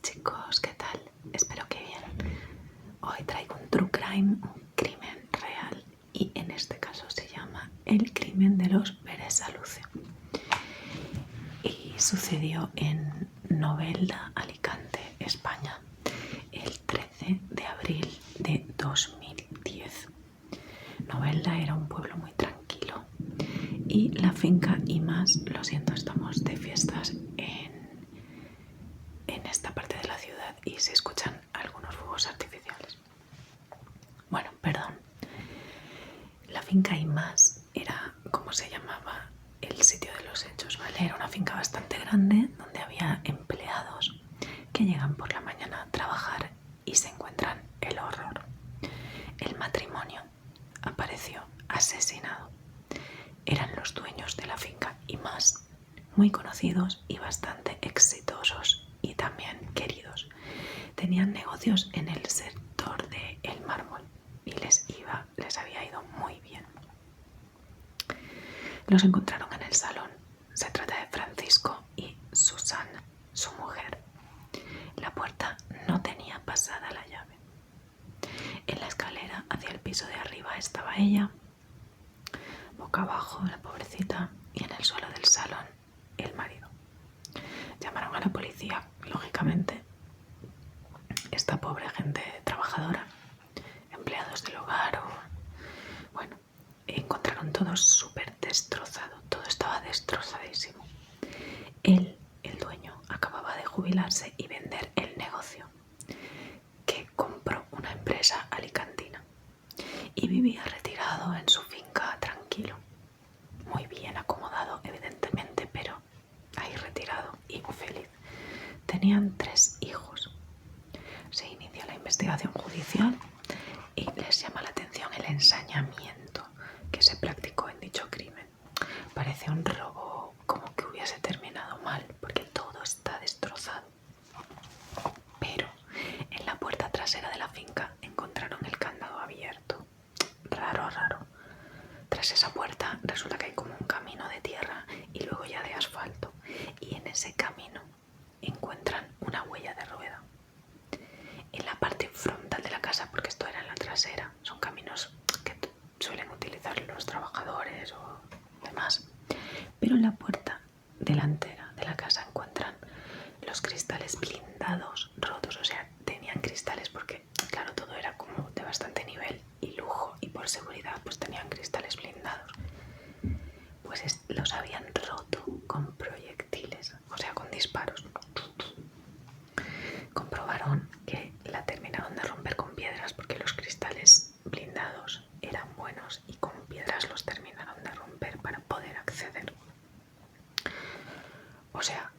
chicos, ¿qué tal? Espero que bien. Hoy traigo un true crime, un crimen real, y en este caso se llama el crimen de los Berasaluce. Y sucedió en Novelda, Alicante, España, el 13 de abril de 2010. Novelda era un pueblo muy tranquilo y la finca Imaz, lo siento, estamos de fiestas en esta parte de la ciudad y se escuchan algunos fuegos artificiales. Bueno, perdón. La finca Imaz era como se llamaba el sitio de los hechos, ¿vale? Era una finca bastante grande donde había empleados que llegan por la mañana a trabajar y se encuentran el horror. El matrimonio apareció asesinado. Eran los dueños de la finca Imaz, muy conocidos y bastante exitosos y también queridos. Tenían negocios en el sector del mármol y les había ido muy bien. Los encontraron en el salón. Se trata de Francisco y Susana, su mujer. La puerta no tenía pasada la llave. En la escalera hacia el piso de arriba estaba ella, boca abajo, la pobrecita, y en el suelo del salón el marido. Llamaron a la policía, lógicamente. Esta pobre gente trabajadora, empleados del hogar bueno, encontraron todo súper destrozado, todo estaba destrozadísimo. Él, el dueño, acababa de jubilarse y vender el negocio, que compró una empresa alicantina y vivía retirado en su finca tranquilo, muy bien acomodado evidentemente, pero ahí retirado y feliz. Tenían 3 hijos. Se inicia la investigación judicial y les llama la atención el ensañamiento que se practicó en dicho crimen. Parece un robo como que hubiese terminado mal, porque todo está destrozado. Pero en la puerta trasera de la finca encontraron el candado abierto. Raro, raro. Tras esa puerta resulta que hay como un camino de tierra y luego ya de asfalto. Y en ese camino encuentran una huella de rueda. En la parte frontal de la casa, porque esto era en la trasera, son caminos que suelen utilizar los trabajadores o demás, pero en la puerta delantera de la casa encuentran los cristales blindados rotos. O sea, tenían cristales porque claro, todo era como de bastante nivel y lujo, y por seguridad pues tenían cristales blindados. Pues los habían roto con proyectiles, o sea, con disparos. Comprobaron que la terminaron de romper con piedras porque los cristales blindados eran buenos y con piedras los terminaron de romper para poder acceder. O sea,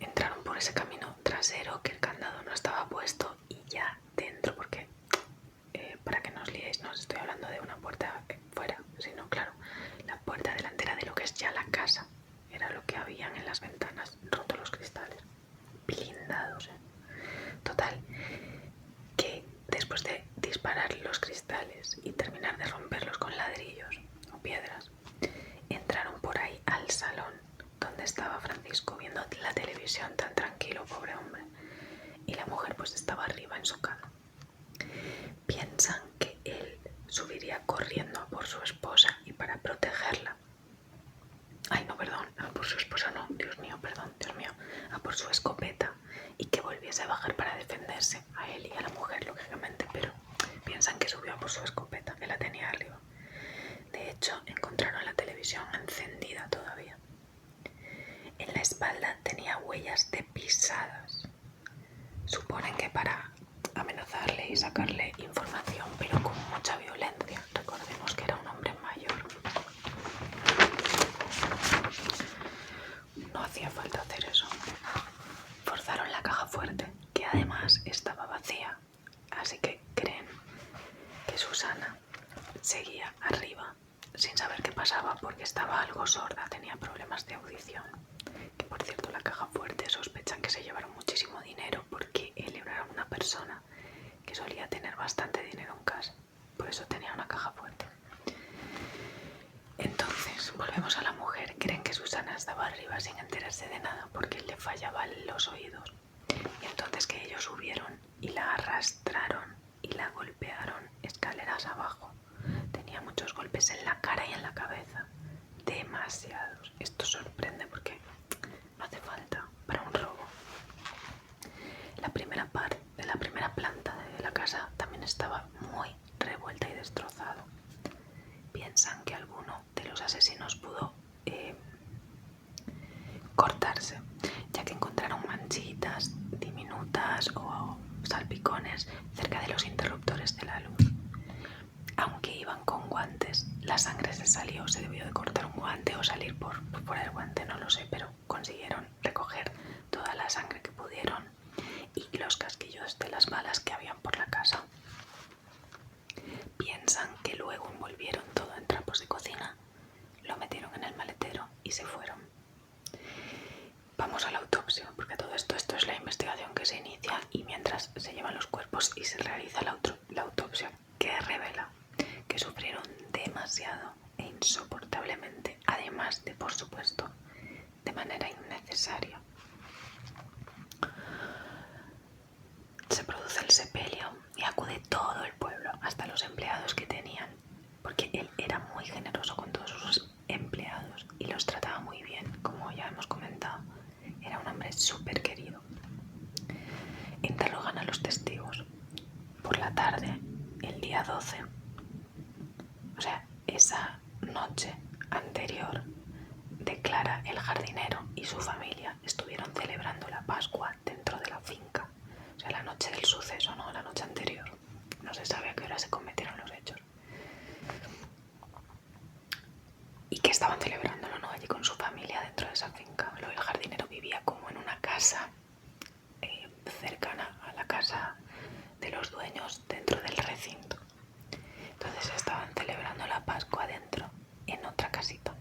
entraron por ese camino trasero que el candado no estaba puesto y ya dentro, porque para que no os liéis, no os estoy hablando de una puerta fuera, sino claro, la puerta delantera de lo que es ya la casa. Era lo que habían en las ventanas, roto los cristales, blindados. Total, que después de disparar los cristales y terminar de romperlos con ladrillos o piedras, entraron por ahí al salón donde estaba Francisco viendo la televisión tan tranquilo, pobre hombre, y la mujer pues estaba arriba en su cama. Piensan que él subiría corriendo a por su esposa y para protegerla. Ay, no, perdón, a por su esposa no, Dios mío, perdón, Dios mío, a por su escopeta y que volviese a bajar para defenderse, a él y a la mujer, lógicamente, pero piensan que subió a por su escopeta, que la tenía arriba. De hecho, encontraron la televisión encendida todavía. En la espalda tenía huellas de pisadas. Suponen que para amenazarle y sacarle información, pero con mucha violencia. Recordemos que era un hombre mayor. No hacía falta hacer eso. Forzaron la caja fuerte, que además estaba vacía, así que creen que Susana seguía arriba sin saber qué pasaba porque estaba algo sorda, tenía problemas de audición. Que por cierto, la caja fuerte sospechan que se llevaron muchísimo dinero porque él era una persona que solía tener bastante dinero en casa, por eso tenía una caja fuerte. Entonces, volvemos a la mujer. Creen que Susana estaba arriba sin enterarse de nada porque le fallaban los oídos. Y entonces que demasiados. Esto sorprende porque no hace falta para un robo. La primera planta de la casa también estaba muy revuelta y destrozado. Piensan que alguno de los asesinos pudo cortarse, ya que encontraron manchitas diminutas o salpicones cerca de los interruptores de la luz. Aunque iban con guantes, la sangre se salió. Se debió de cortar un guante o salir por fuera del guante, no lo sé, pero consiguieron recoger toda la sangre que pudieron y los casquillos de las balas que habían por la casa. Piensan que luego envolvieron todo en trapos de cocina, lo metieron en el maletero y se fueron. Vamos a la autopsia, porque todo esto es la investigación que se inicia y mientras se llevan los cuerpos y se realiza la autopsia, que revela que sufrieron demasiado e insoportablemente, además de, por supuesto, de manera innecesaria. Se produce el sepelio y acude todo el pueblo, hasta los empleados que tenían, porque él era muy generoso con todos sus empleados y los trataba muy bien, como ya hemos comentado. Era un hombre súper querido. Interrogan a los testigos. Por la tarde, el día 12, o sea, esa noche anterior, declara el jardinero y su familia estuvieron celebrando la Pascua dentro de la finca. O sea, la noche del suceso, no la noche anterior. No se sabe a qué hora se cometieron los hechos. Y que estaban celebrándolo, ¿no? Allí con su familia dentro de esa finca. Luego el jardinero vivía como en una casa cercana a la casa de los dueños dentro del recinto. Entonces estaban celebrando la Pascua dentro, en otra casita.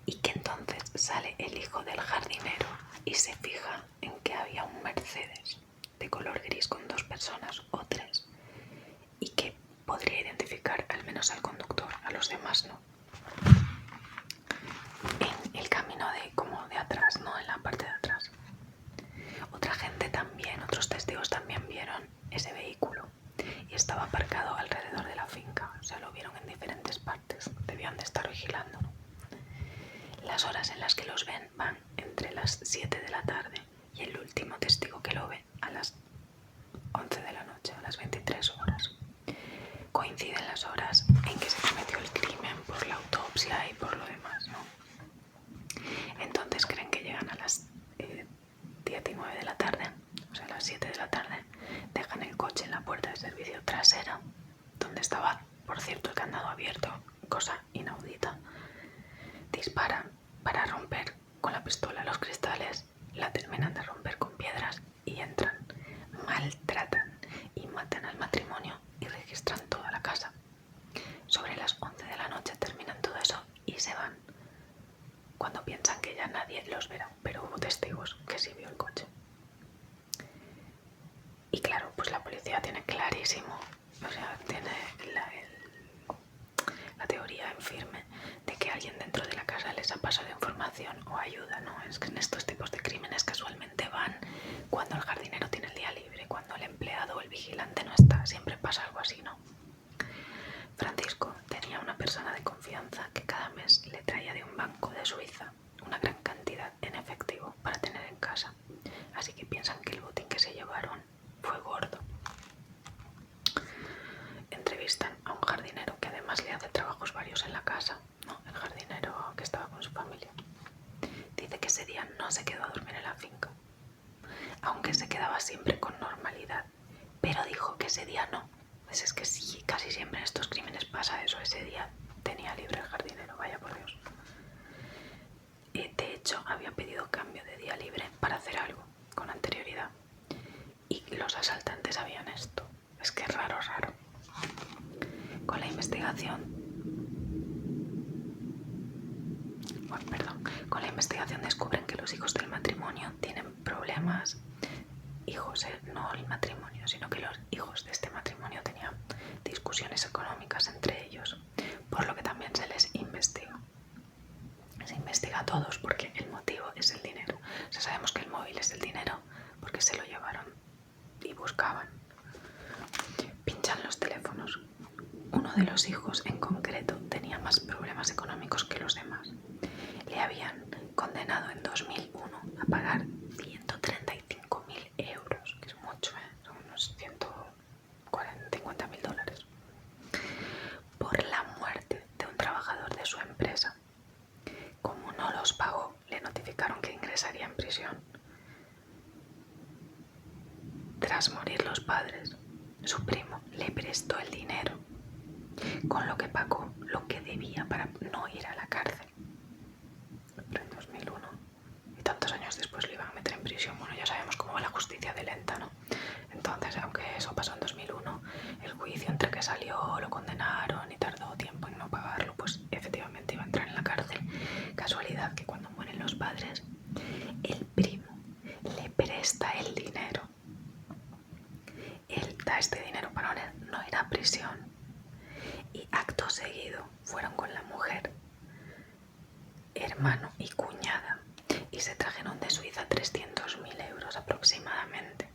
Y que entonces sale el hijo del jardinero y se fija en que había un Mercedes de color gris con 2 personas o 3 y que podría identificar al menos al conductor, a los demás no. En el camino de atrás, no en la parte de atrás. Otra gente también, otros testigos también vieron ese vehículo y estaba aparcado alrededor de la finca. O sea, lo vieron en diferentes partes. Debían de estar vigilando, ¿no? Las horas en las que los ven van entre las 7 de la tarde y el último testigo que lo ve a las 11 de la noche, a las 23 horas. Coinciden las horas en que se cometió el crimen por la autopsia y por lo demás, ¿no? Entonces creen que llegan a las 10 y 9 de la tarde, o sea, a las 7 de la tarde, dejan el coche en la puerta de servicio trasera, donde estaba, por cierto, el candado abierto, cosa inaudita. Disparan para romper con la pistola los cristales, la terminan de romper con piedras y entran. Maltratan y matan al matrimonio y registran toda la casa. Sobre las 11 de la noche terminan todo eso y se van, cuando piensan que ya nadie los verá, pero hubo testigos que sí vio el coche. Y claro, pues la policía tiene clarísimo, o sea, tiene la teoría en firme de que alguien dentro de la casa les ha pasado información o ayuda, ¿no? Es que en estos tipos de crímenes casualmente van cuando el jardinero tiene el día libre, cuando el empleado o el vigilante no está, siempre pasa algo así, ¿no? Francisco tenía una persona de confianza que cada mes le traía de un banco de Suiza una gran cantidad en efectivo para tener en casa, así que piensan que el botín que se llevaron fue gordo. Entrevistan a un jardinero que además le hace trabajos varios en la casa, ¿no? El jardinero que estaba con su familia. Dice que ese día no se quedó a dormir en la finca, aunque se quedaba siempre con normalidad, pero dijo que ese día no. Pues es que sí, casi siempre en estos crímenes pasa eso. Ese día tenía libre el jardinero, vaya por Dios. De hecho, había pedido cambio de día libre para hacer algo con anterioridad. Y los asaltantes sabían esto. Es que es raro, raro. Con la investigación descubren que los hijos del matrimonio tienen problemas. Hijos, no el matrimonio, sino que los hijos de este matrimonio tenían discusiones económicas entre ellos, por lo que también se les investiga. Se investiga a todos porque el motivo es el dinero. O sea, sabemos que el móvil es el dinero porque se lo llevaron y buscaban. Pinchan los teléfonos. Uno de los hijos en concreto tenía más problemas económicos que los demás. Le habían condenado en 2001 a pagar 135.000 euros, que es mucho, son unos 150.000 dólares, por la muerte de un trabajador de su empresa. Como no los pagó, le notificaron que ingresaría en prisión. Tras morir los padres, su primo le prestó el dinero, con lo que pagó lo que debía para no ir a la cárcel. Pero en 2001, y tantos años después le iban a meter en prisión. Bueno, ya sabemos cómo va la justicia de lenta, ¿no? Entonces, aunque eso pasó en 2001, el juicio entre que salió, lo condenaron y tardó tiempo en no pagarlo, pues efectivamente iba a entrar en la cárcel. Casualidad que cuando mueren los padres, el primo le presta el dinero. Él da este dinero para no ir a prisión. Y acto seguido fueron con la mujer, hermano y cuñada, y se trajeron de Suiza 300.000 euros aproximadamente.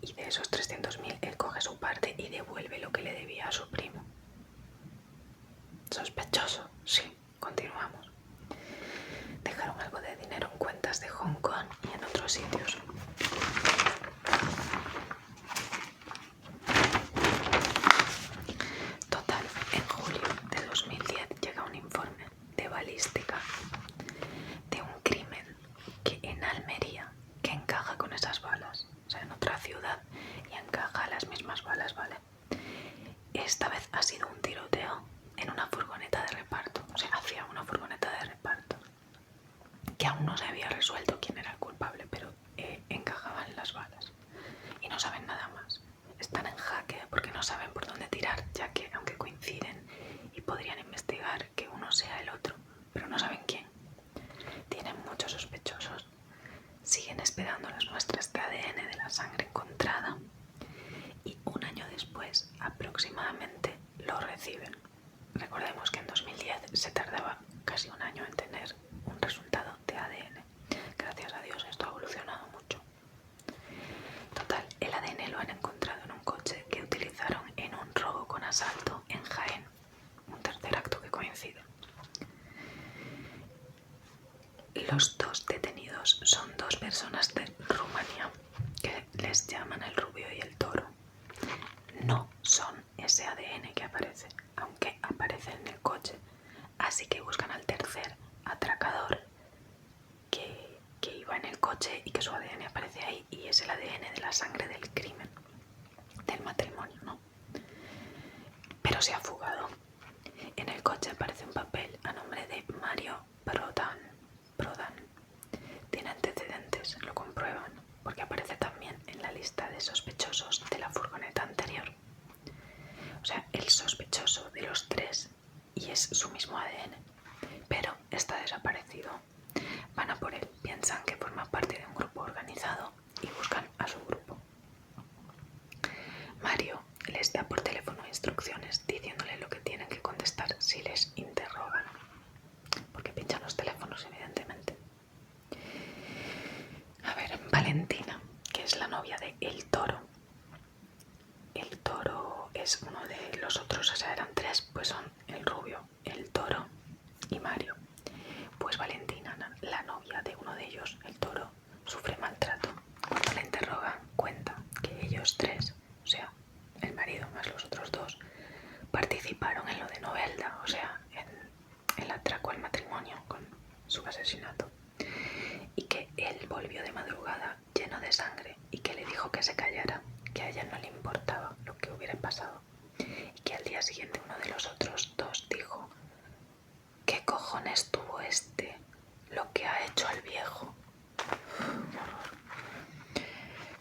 Y de esos 300.000 él coge su parte y devuelve lo que le debía a su primo. ¿Sospechoso? Sí, continuamos. Dejaron algo de dinero en cuentas de Hong Kong y en otros sitios. Total, en julio de 2010 llega un informe de balística de un crimen que en Almería, que encaja con esas balas, o sea, en otra ciudad, y encaja las mismas balas, ¿vale? Esta vez ha sido un tiroteo en una furgoneta de reparto, o sea, hacia una furgoneta de reparto, que aún no se había resuelto quién era el culpable, pero encajaban las balas y no saben nada más. Están en jaque porque no saben por dónde tirar, ya que aunque coinciden y podrían investigar que uno sea el otro, pero no saben quién. Tienen muchos sospechosos. Siguen esperando las muestras de ADN de la sangre encontrada y un año después aproximadamente lo reciben. Recordemos que en 2010 se tardaba casi un año en tener un resultado de ADN. Gracias a Dios esto ha evolucionado mucho. Total, el ADN lo han encontrado en un coche que utilizaron en un robo con asalto en Jaén, un tercer acto que coincide. Los dos detenidos son dos personas de Rumanía, que les llaman el rubio y el toro. No son ese ADN que aparece, aunque aparece en el coche. Así que buscan al tercer atracador que iba en el coche y que su ADN aparece ahí, y es el ADN de la sangre del crimen, del matrimonio, ¿no? Pero se ha fugado. En el coche aparece un papel a nombre de Mario Prodan. Tiene antecedentes, lo comprueban, porque aparece también en la lista de sospechosos de la furgoneta anterior. O sea, el sospechoso de los tres, y es su mismo ADN, pero está desaparecido. Van a por él, piensan que forma parte de un grupo organizado y buscan a su grupo. Mario les da por teléfono instrucciones diciéndole lo que tienen que contestar si les interrogan, porque pinchan los teléfonos, evidentemente. A ver, Valentina, que es la novia de El Toro. El Toro es uno de los otros, o sea, eran tres, pues son el rubio, el Toro y Mario. Pues Valentina, la novia de uno de ellos, el Toro, sufre maltrato. Cuando la interrogan, cuenta que ellos tres, o sea, el marido más los otros dos, participaron en lo de Novelda, o sea, en el atraco al matrimonio con su asesinato, y que él volvió de madrugada lleno de sangre y que le dijo que se callara, que a ella no le importaba lo que hubiera pasado, y que al día siguiente uno de los otros dos dijo: ¿qué cojones tuvo este? Lo que ha hecho al viejo.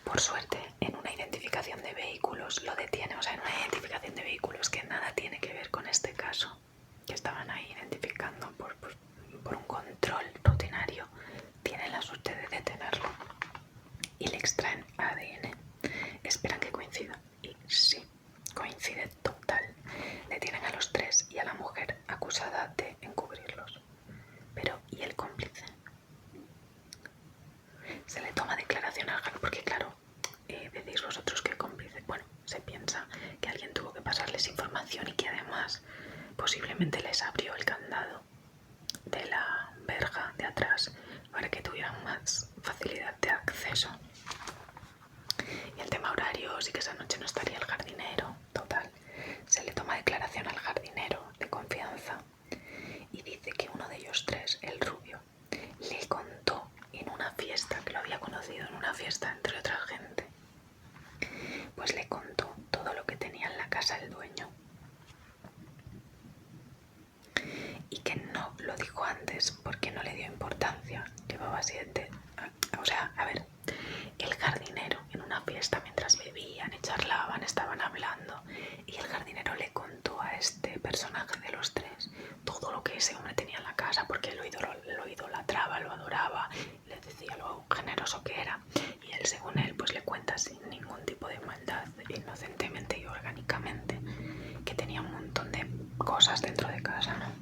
Por suerte, en una identificación de vehículos lo detiene, o sea, en una identificación de vehículos que nada tiene que ver con este caso, que estaban ahí identificando por un control rutinario, tienen la suerte de detenerlo y le extraen ADN. Esperan que coincida, y sí, coincide total. Detienen a los tres y a la mujer acusada de encubrirlos. Pero, ¿y el cómplice? Se le toma declaración al juez, porque claro, decís vosotros que el cómplice, bueno, se piensa que alguien tuvo que pasarles información y que además eso. Y el tema horario, sí que esa noche no estaría el jardinero. Total, se le toma declaración al jardinero de confianza y dice que uno de ellos tres, el rubio, le contó en una fiesta, que lo había conocido en una fiesta entre otra gente, pues le contó todo lo que tenía en la casa el dueño. Y que no lo dijo antes porque no le dio importancia. Llevaba 7. O sea, a ver, el jardinero en una fiesta mientras bebían y charlaban, estaban hablando, y el jardinero le contó a este personaje de los tres todo lo que ese hombre tenía en la casa, porque lo idolatraba, lo adoraba, le decía lo generoso que era, y él, según él, pues le cuenta sin ningún tipo de maldad, inocentemente y orgánicamente, que tenía un montón de cosas dentro de casa, ¿no?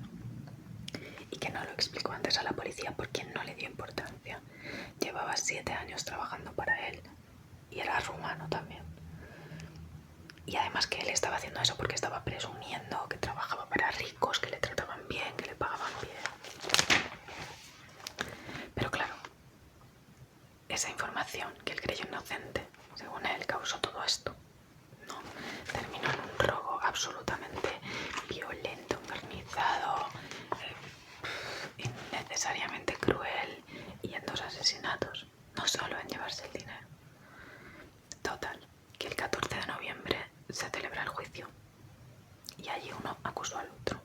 Y que no lo explicó antes a la policía porque no le dio importancia. Llevaba 7 años trabajando para él y era rumano también. Y además que él estaba haciendo eso porque estaba presumiendo que trabajaba para ricos, que le trataban bien, que le pagaban bien. Pero claro, esa información que él creyó inocente, según él, causó todo esto. No, terminó en un robo absolutamente violento, encarnizado, innecesariamente cruel, y en 2 asesinatos, no solo en llevarse el dinero. Total, que el 14 de noviembre se celebra el juicio y allí uno acusó al otro.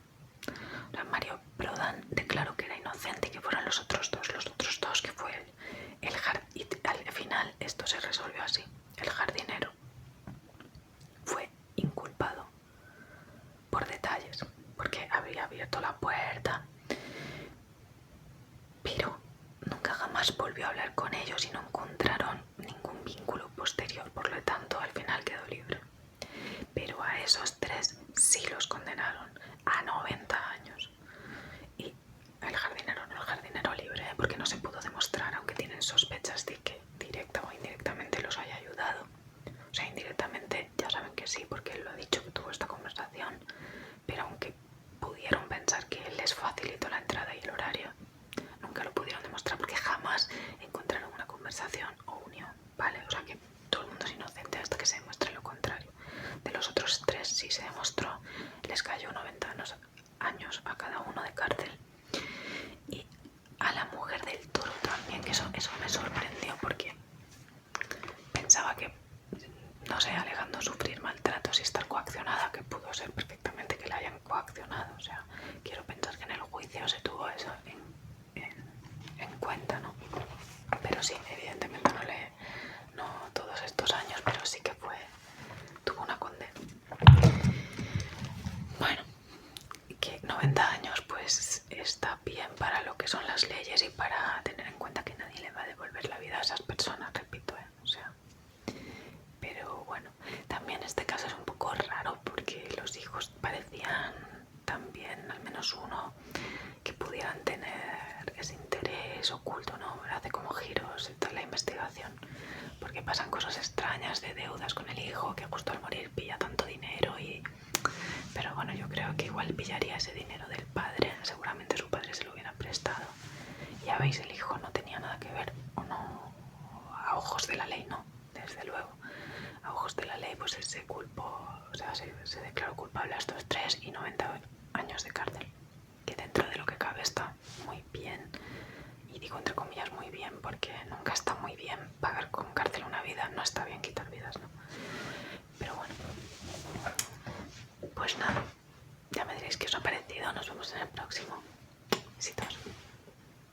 O sea, Mario Prodan declaró que era inocente y que fueron los otros dos que fue el y al final esto se resolvió así. El jardinero fue inculpado por detalles, porque había abierto la puerta, pero nunca jamás volvió a hablar con ellos y no encontraron ningún vínculo posterior, por lo tanto al final quedó libre. Pero a esos 3 sí los condenaron a 90 años. Y el jardinero libre, porque no se pudo demostrar, aunque tienen sospechas de que directa o indirectamente los haya ayudado. O sea, indirectamente ya saben que sí, porque él lo ha dicho, que tuvo esta conversación, pero aunque pudieron pensar que él les facilitó la entrada y el horario, nunca lo pudieron demostrar porque jamás encontraron una conversación o unión, ¿vale? O sea que todo el mundo es inocente hasta que se demuestre lo contrario. De los otros 3 sí se demostró, les cayó 90 años a cada uno de cárcel. Y a la mujer del Toro también, que eso me sorprendió porque pensaba que, no sé, alegando sufrir maltratos y estar coaccionada, que pudo ser perfectamente que la hayan coaccionado. O sea, quiero pensar que en el juicio se tuvo eso en cuenta, ¿no? Pero sí, evidentemente no todos estos años, pero sí que tuvo una condena. Bueno, que 90 años pues está bien para lo que son las leyes y para tener en cuenta que nadie le va a devolver la vida a esas personas, repito, o sea. Pero bueno, también este caso es un poco raro porque los hijos parecían también, al menos uno, que pudieran tener ese interés oculto, ¿no? Hace como giros en toda la investigación, porque pasan cosas extrañas de deudas con el hijo, que justo al morir pilla tanto dinero y... Pero bueno, yo creo que igual pillaría ese dinero del padre, seguramente su padre se lo hubiera prestado. Ya veis, el hijo no tenía nada que ver, o no, a ojos de la ley no, desde luego. A ojos de la ley pues se culpó, o sea, se declaró culpable a estos 3 y 90 años de cárcel, que dentro de lo que cabe está muy bien. Y digo entre comillas muy bien porque nunca está muy bien pagar con cárcel una vida, no está bien quitar vidas, ¿no? Pero bueno,